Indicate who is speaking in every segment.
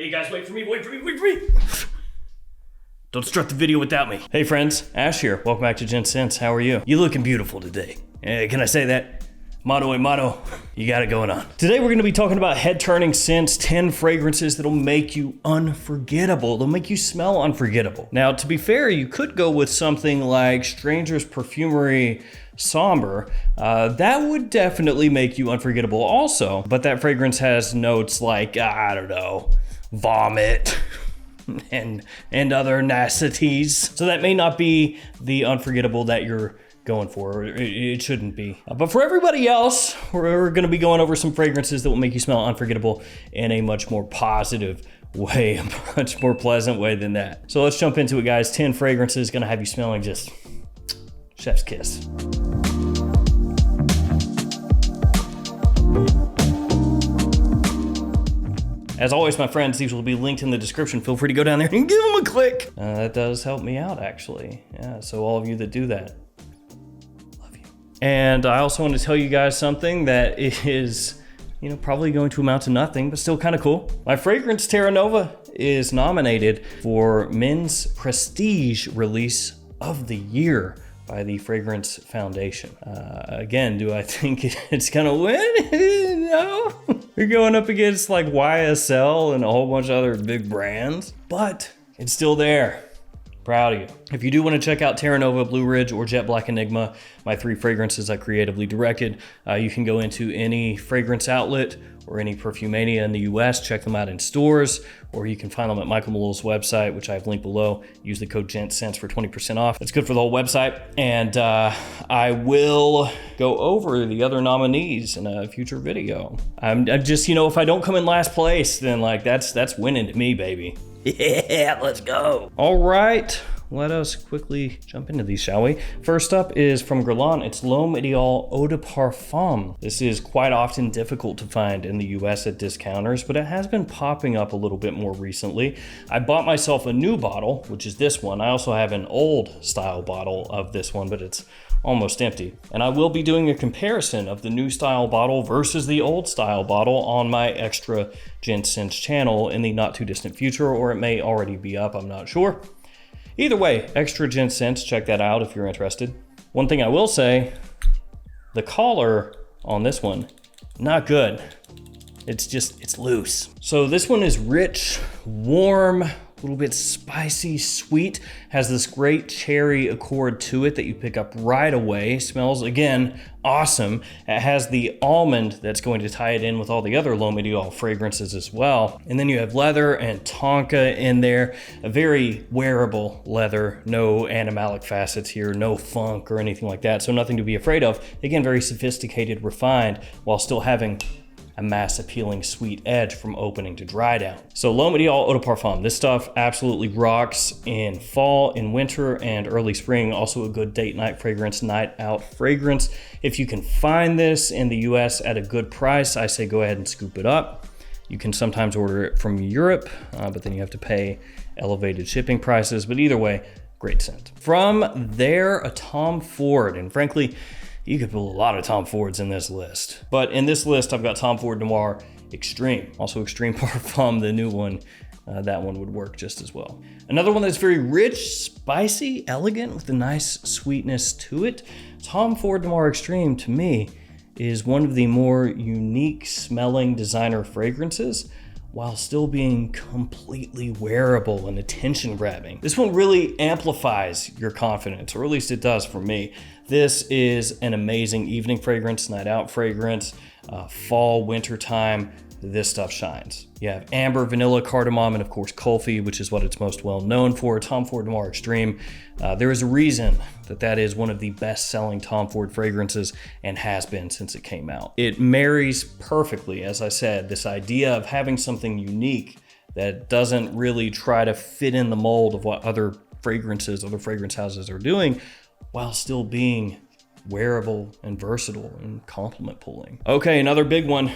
Speaker 1: Hey guys, wait for me. Don't start the video without me. Hey friends, Ash here. Welcome back to Gents. How are you? You looking beautiful today. Can I say that? Motto, you got it going on. Today we're gonna be talking about head-turning scents, 10 fragrances that'll make you unforgettable. They'll make you smell unforgettable. Now, to be fair, you could go with something like Stranger's Perfumery Somber. That would definitely make you unforgettable also, but that fragrance has notes like, I don't know, vomit and other nasties. So that may not be the unforgettable that you're going for. It shouldn't be. But for everybody else, we're going to be going over some fragrances that will make you smell unforgettable in a much more positive way, a much more pleasant way than that. So let's jump into it, guys. 10 fragrances going to have you smelling just chef's kiss. As always, my friends, these will be linked in the description. Feel free to go down there and give them a click. That does help me out, actually. Yeah, so all of you that do that, love you. And I also want to tell you guys something that is, probably going to amount to nothing, but still kind of cool. My fragrance, Terra Nova, is nominated for Men's Prestige Release of the Year by the Fragrance Foundation. Again, do I think it's gonna win? No. You're going up against like YSL and a whole bunch of other big brands, but it's still there. Proud of you. If you do want to check out Terra Nova, Blue Ridge, or Jet Black Enigma, my 3 fragrances I creatively directed, you can go into any fragrance outlet or any Perfumania in the US, check them out in stores, or you can find them at Michael Malul's website, which I have linked below. Use the code GENTS for 20% off. It's good for the whole website. And I will go over the other nominees in a future video. I'm just, if I don't come in last place, then like that's winning to me, baby. Yeah, let's go. All right, let us quickly jump into these, shall we? First up is from Guerlain. It's L'Homme Ideal Eau de Parfum. This is quite often difficult to find in the US at discounters, but it has been popping up a little bit more recently. I bought myself a new bottle, which is this one. I also have an old style bottle of this one, but it's almost empty. And I will be doing a comparison of the new style bottle versus the old style bottle on my extra Gents channel in the not too distant future, or it may already be up, I'm not sure. Either way, extra Gents, check that out if you're interested. One thing I will say, the collar on this one, not good. It's loose. So this one is rich, warm, a little bit spicy, sweet, has this great cherry accord to it that you pick up right away. Smells, again, awesome. It has the almond that's going to tie it in with all the other L'Homme Ideal fragrances as well. And then you have leather and tonka in there, a very wearable leather, no animalic facets here, no funk or anything like that, so nothing to be afraid of. Again, very sophisticated, refined, while still having a mass appealing sweet edge from opening to dry down. So L'Homme Ideal Eau de Parfum. This stuff absolutely rocks in fall, in winter, and early spring. Also a good date night fragrance, night out fragrance. If you can find this in the US at a good price, I say go ahead and scoop it up. You can sometimes order it from Europe, but then you have to pay elevated shipping prices. But either way, great scent. From there, a Tom Ford, and frankly, you could put a lot of Tom Fords in this list. But in this list, I've got Tom Ford Noir Extreme. Also Extreme Parfum, the new one. That one would work just as well. Another one that's very rich, spicy, elegant, with a nice sweetness to it. Tom Ford Noir Extreme, to me, is one of the more unique smelling designer fragrances, while still being completely wearable and attention grabbing. This one really amplifies your confidence, or at least it does for me. This is an amazing evening fragrance, night out fragrance, fall, winter time. This stuff shines. You have amber, vanilla, cardamom, and of course Kulfi, which is what it's most well known for. Tom Ford Noir Extreme. There is a reason that is one of the best-selling Tom Ford fragrances and has been since it came out. It marries perfectly, as I said, this idea of having something unique that doesn't really try to fit in the mold of what other fragrance houses are doing, while still being wearable and versatile and compliment pulling. Okay, another big one.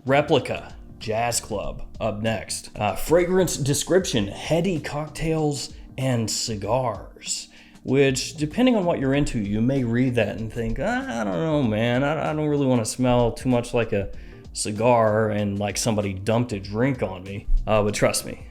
Speaker 1: Replica Jazz Club up next. Fragrance description: heady cocktails and cigars. Which, depending on what you're into, you may read that and think, I don't know, man. I don't really want to smell too much like a cigar and like somebody dumped a drink on me. But trust me,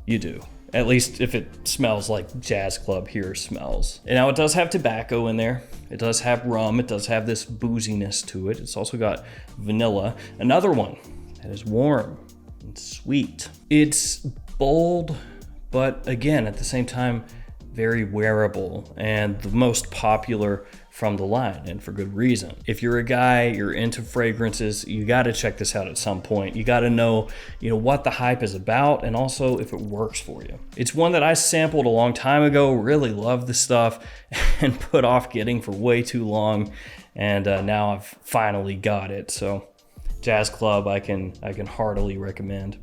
Speaker 1: you do. At least if it smells like Jazz Club here smells. And now it does have tobacco in there. It does have rum. It does have this booziness to it. It's also got vanilla. Another one that is warm and sweet. It's bold, but again, at the same time, very wearable and the most popular from the line, and for good reason. If you're a guy, you're into fragrances, you gotta check this out at some point. You gotta know, what the hype is about and also if it works for you. It's one that I sampled a long time ago, really loved the stuff and put off getting for way too long. And now I've finally got it. So Jazz Club, I can heartily recommend.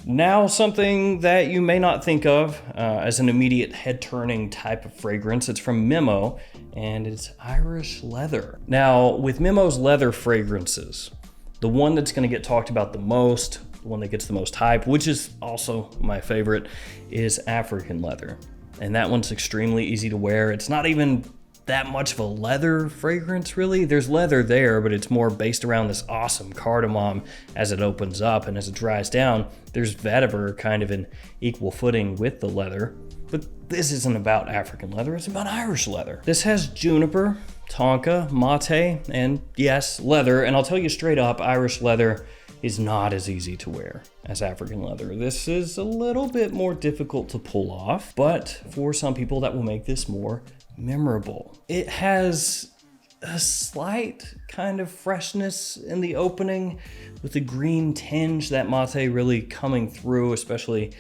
Speaker 1: Now, something that you may not think of as an immediate head-turning type of fragrance. It's from Memo, and it's Irish leather. Now, with Memo's leather fragrances, the one that's going to get talked about the most, the one that gets the most hype, which is also my favorite, is African leather. And that one's extremely easy to wear. It's not even that much of a leather fragrance, really. There's leather there, but it's more based around this awesome cardamom as it opens up, and as it dries down, there's vetiver kind of in equal footing with the leather. But this isn't about African leather, it's about Irish leather. This has juniper, tonka, mate, and yes, leather. And I'll tell you straight up, Irish leather is not as easy to wear as African leather. This is a little bit more difficult to pull off, but for some people that will make this more memorable. It has a slight kind of freshness in the opening with the green tinge, that mate really coming through, especially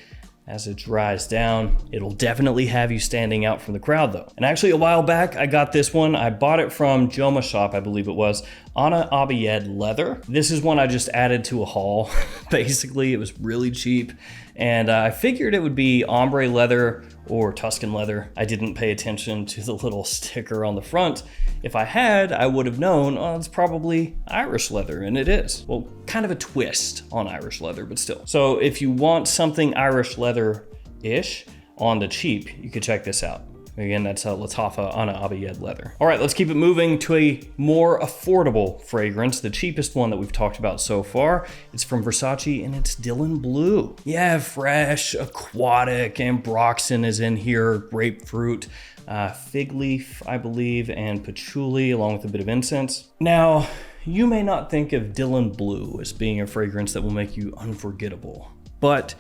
Speaker 1: as it dries down. It'll definitely have you standing out from the crowd though. And actually a while back, I got this one. I bought it from Joma Shop, I believe it was, Anna Abiyed leather. This is one I just added to a haul. Basically, it was really cheap. And I figured it would be ombre leather or Tuscan leather. I didn't pay attention to the little sticker on the front. If I had, I would have known, oh, it's probably Irish leather, and it is. Well, kind of a twist on Irish leather, but still. So if you want something Irish leather-ish on the cheap, you could check this out. Again, that's Lattafa Anna Abiyed leather. All right, let's keep it moving to a more affordable fragrance, the cheapest one that we've talked about so far. It's from Versace, and it's Dylan Blue. Yeah, fresh, aquatic, ambroxan is in here, grapefruit, fig leaf, I believe, and patchouli, along with a bit of incense. Now, you may not think of Dylan Blue as being a fragrance that will make you unforgettable, but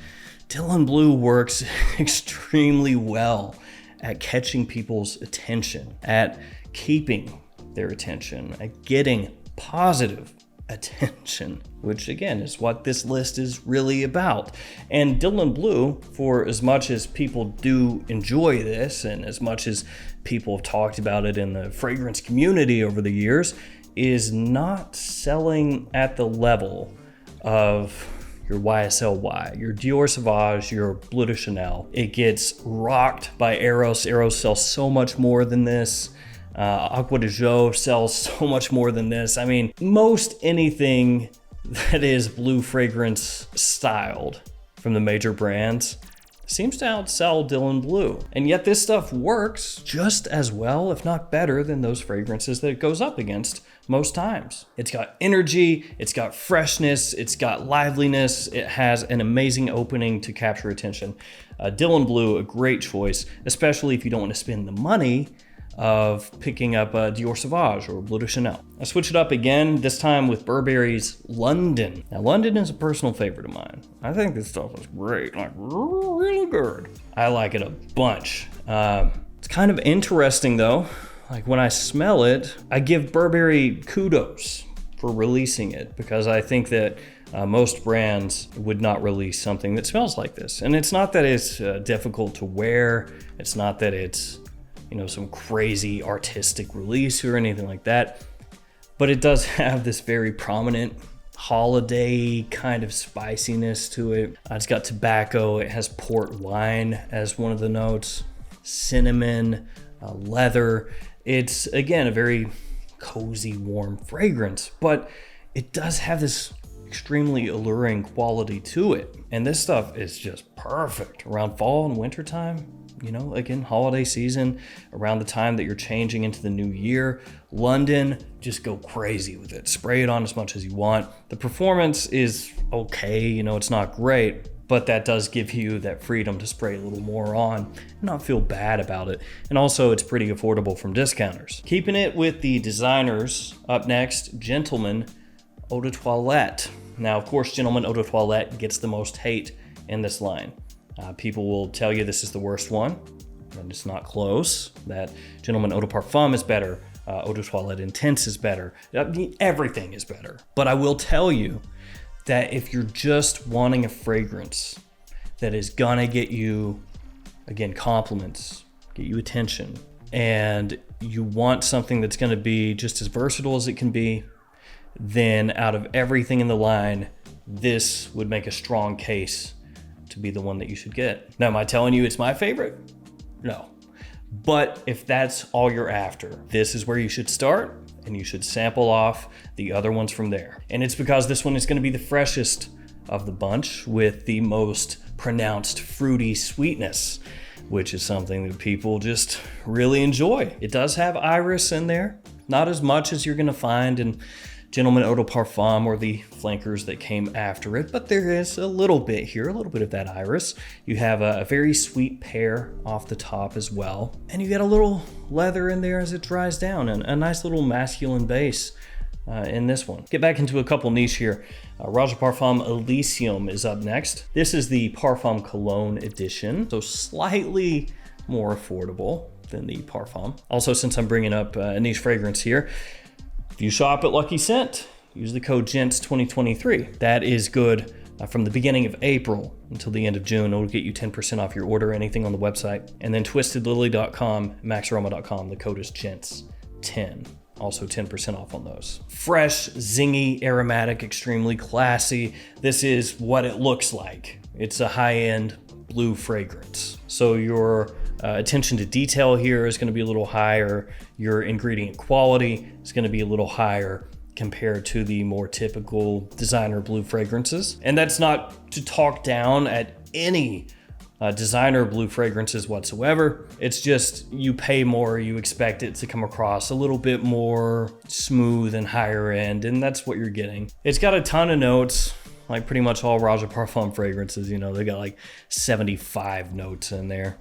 Speaker 1: Dylan Blue works extremely well at catching people's attention, at keeping their attention, at getting positive attention, which again is what this list is really about. And Dylan Blue, for as much as people do enjoy this and as much as people have talked about it in the fragrance community over the years, is not selling at the level of your YSL, your Dior Sauvage, your Bleu de Chanel. It gets rocked by Eros. Eros sells so much more than this. Aqua de Jo sells so much more than this. I mean, most anything that is blue fragrance styled from the major brands seems to outsell Dylan Blue. And yet this stuff works just as well, if not better, than those fragrances that it goes up against most times. It's got energy, it's got freshness, it's got liveliness, it has an amazing opening to capture attention. Dylan Blue, a great choice, especially if you don't want to spend the money of picking up a Dior Sauvage or Bleu de Chanel. I switch it up again, this time with Burberry's London. Now, London is a personal favorite of mine. I think this stuff is great, like really good. I like it a bunch. It's kind of interesting though. Like when I smell it, I give Burberry kudos for releasing it, because I think that most brands would not release something that smells like this. And it's not that it's difficult to wear. It's not that it's some crazy artistic release or anything like that, but it does have this very prominent holiday kind of spiciness to it. It's got tobacco, it has port wine as one of the notes, cinnamon, leather. It's, again, a very cozy, warm fragrance, but it does have this extremely alluring quality to it. And this stuff is just perfect around fall and winter time. you know, again, holiday season, around the time that you're changing into the new year. London, just go crazy with it. Spray it on as much as you want. The performance is okay, you know, it's not great, but that does give you that freedom to spray a little more on and not feel bad about it. And also, it's pretty affordable from discounters. Keeping it with the designers, up next, Gentleman Eau de Toilette. Now, of course, Gentleman Eau de Toilette gets the most hate in this line. People will tell you this is the worst one, and it's not close. That Gentleman Eau de Parfum is better. Eau de Toilette Intense is better. Everything is better. But I will tell you that if you're just wanting a fragrance that is gonna get you, again, compliments, get you attention, and you want something that's gonna be just as versatile as it can be, then out of everything in the line, this would make a strong case to be the one that you should get. Now, am I telling you it's my favorite? No. But if that's all you're after, this is where you should start, and you should sample off the other ones from there. And it's because this one is gonna be the freshest of the bunch with the most pronounced fruity sweetness, which is something that people just really enjoy. It does have iris in there, not as much as you're gonna find in Gentleman Eau de Parfum or the flankers that came after it, but there is a little bit here, a little bit of that iris. You have a very sweet pear off the top as well, and you get a little leather in there as it dries down, and a nice little masculine base in this one. Get back into a couple niche here. Eau de Parfum Elysium is up next. This is the Parfum Cologne edition, so slightly more affordable than the Parfum. Also, since I'm bringing up a niche fragrance here, if you shop at Lucky Scent, use the code GENTS2023. That is good from the beginning of April until the end of June. It'll get you 10% off your order, anything on the website. And then twistedlily.com, maxaroma.com, the code is GENTS10. Also 10% off on those. Fresh, zingy, aromatic, extremely classy. This is what it looks like. It's a high-end blue fragrance. So your attention to detail here is going to be a little higher. Your ingredient quality is going to be a little higher compared to the more typical designer blue fragrances. And that's not to talk down at any designer blue fragrances whatsoever. It's just you pay more, you expect it to come across a little bit more smooth and higher end, and that's what you're getting. It's got a ton of notes, like pretty much all Eau de Parfum fragrances, you know, they got like 75 notes in there.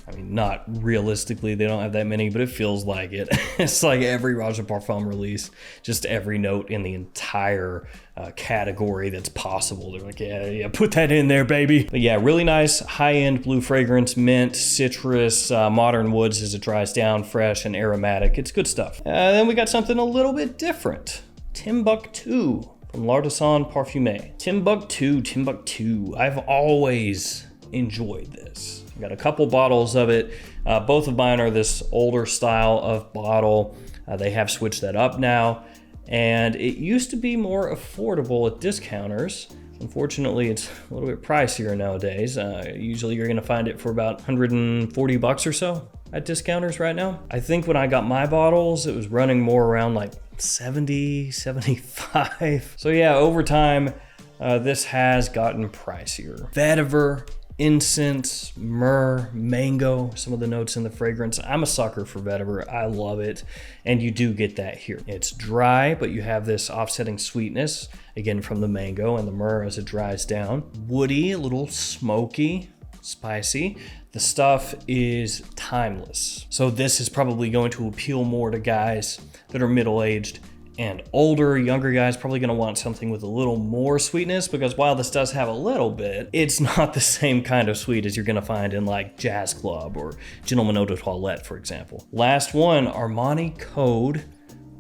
Speaker 1: I mean, not realistically, they don't have that many, but it feels like it. It's like every Eau de Parfum release, just every note in the entire category that's possible. They're like, yeah, put that in there, baby. But yeah, really nice high-end blue fragrance, mint, citrus, modern woods as it dries down, fresh and aromatic. It's good stuff. Then we got something a little bit different. Timbuktu from L'Artisan Parfumé. Timbuktu. I've always enjoyed this. Got a couple bottles of it. Both of mine are this older style of bottle. They have switched that up now, and it used to be more affordable at discounters. Unfortunately, it's a little bit pricier nowadays. Usually you're gonna find it for about 140 bucks or so at discounters right now. I think when I got my bottles, it was running more around like 70, 75. So yeah, over time, this has gotten pricier. Vetiver, incense, myrrh, mango, some of the notes in the fragrance. I'm a sucker for vetiver. I love it. And you do get that here. It's dry, but you have this offsetting sweetness, again, from the mango and the myrrh as it dries down. Woody, a little smoky, spicy. The stuff is timeless. So this is probably going to appeal more to guys that are middle-aged and older. Younger guys probably gonna want something with a little more sweetness, because while this does have a little bit, it's not the same kind of sweet as you're gonna find in like Jazz Club or Gentleman Eau de Toilette, for example. Last one, Armani Code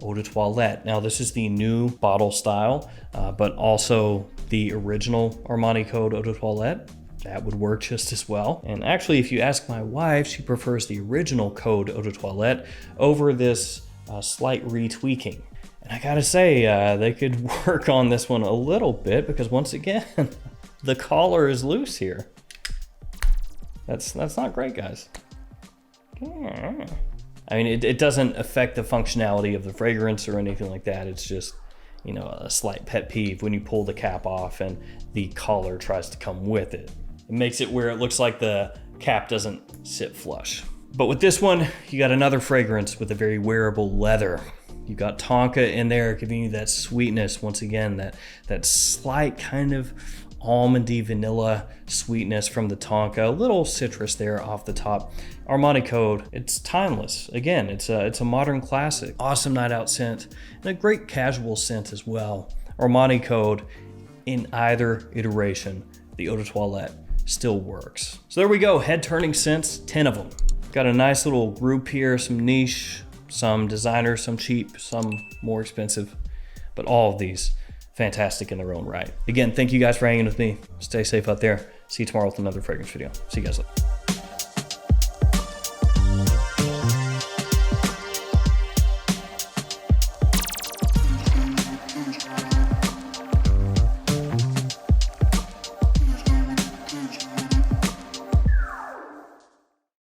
Speaker 1: Eau de Toilette. Now this is the new bottle style, but also the original Armani Code Eau de Toilette. That would work just as well. And actually, if you ask my wife, she prefers the original Code Eau de Toilette over this slight retweaking. And I gotta say, they could work on this one a little bit, because once again, the collar is loose here. That's not great, guys. I mean, it doesn't affect the functionality of the fragrance or anything like that. It's just, you know, a slight pet peeve when you pull the cap off and the collar tries to come with it. It makes it where it looks like the cap doesn't sit flush. But with this one, you got another fragrance with a very wearable leather. You got tonka in there giving you that sweetness. Once again, that slight kind of almondy vanilla sweetness from the tonka, a little citrus there off the top. Armani Code, it's timeless. Again, it's a modern classic. Awesome night out scent and a great casual scent as well. Armani Code in either iteration, the Eau de Toilette still works. So there we go, head turning scents, 10 of them. Got a nice little group here, some niche, some designer, some cheap, some more expensive, but all of these fantastic in their own right. Again, thank you guys for hanging with me. Stay safe out there. See you tomorrow with another fragrance video. See you guys later.